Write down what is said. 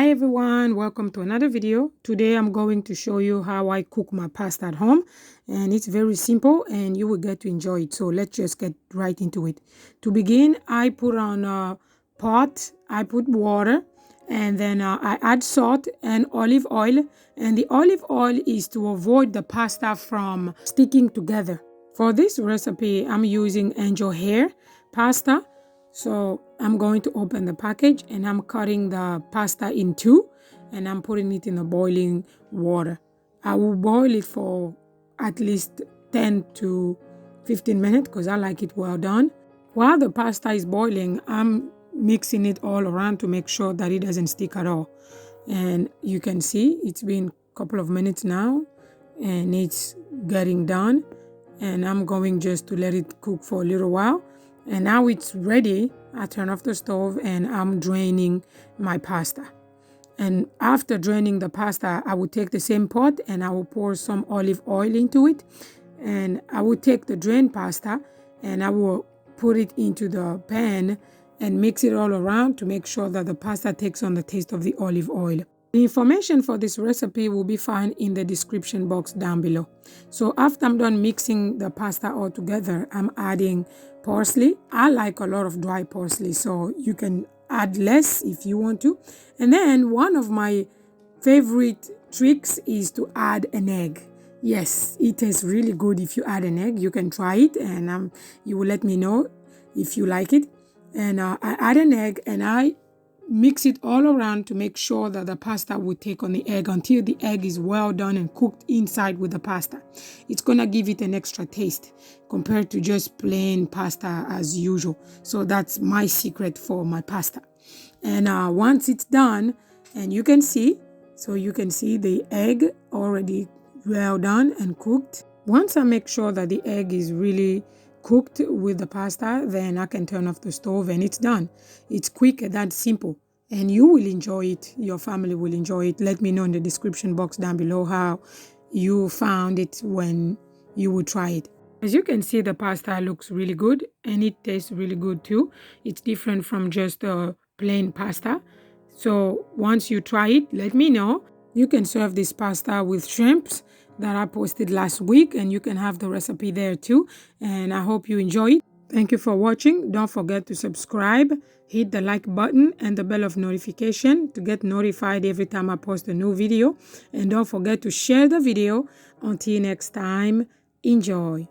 Hi everyone, welcome to another video. Today I'm going to show you how I cook my pasta at home, and it's very simple and you will get to enjoy it. So let's just get right into it. To begin, I put on a pot, I put water, and then I add salt and olive oil, and the olive oil is to avoid the pasta from sticking together. For this recipe I'm using angel hair pasta. So I'm going to open the package and I'm cutting the pasta in two and I'm putting it in the boiling water. I will boil it for at least 10 to 15 minutes because I like it well done. While the pasta is boiling, I'm mixing it all around to make sure that it doesn't stick at all. And you can see it's been a couple of minutes now and it's getting done. And I'm going just to let it cook for a little while. And now it's ready. I turn off the stove and I'm draining my pasta. And after draining the pasta, I will take the same pot and I will pour some olive oil into it. And I will take the drained pasta and I will put it into the pan and mix it all around to make sure that the pasta takes on the taste of the olive oil. The information for this recipe will be found in the description box down below. So after I'm done mixing the pasta all together, I'm adding parsley. I like a lot of dry parsley, so you can add less if you want to. And then one of my favorite tricks is to add an egg. Yes, it tastes really good if you add an egg. You can try it and you will let me know if you like it. And I add an egg and I mix it all around to make sure that the pasta will take on the egg until the egg is well done and cooked inside with the pasta. It's gonna give it an extra taste compared to just plain pasta as usual. So that's my secret for my pasta. And once it's done, and you can see the egg already well done and cooked. Once I make sure that the egg is really cooked with the pasta, then I can turn off the stove and it's done. It's quick and that's simple, and you will enjoy it. Your family will enjoy it. Let me know in the description box down below how you found it when you will try it. As you can see, the pasta looks really good and it tastes really good too. It's different from just a plain pasta. So once you try it, let me know. You can serve this pasta with shrimps that I posted last week, and you can have the recipe there too. And I hope you enjoy it. Thank you for watching. Don't forget to subscribe, hit the like button and the bell of notification to get notified every time I post a new video. And don't forget to share the video. Until next time, enjoy.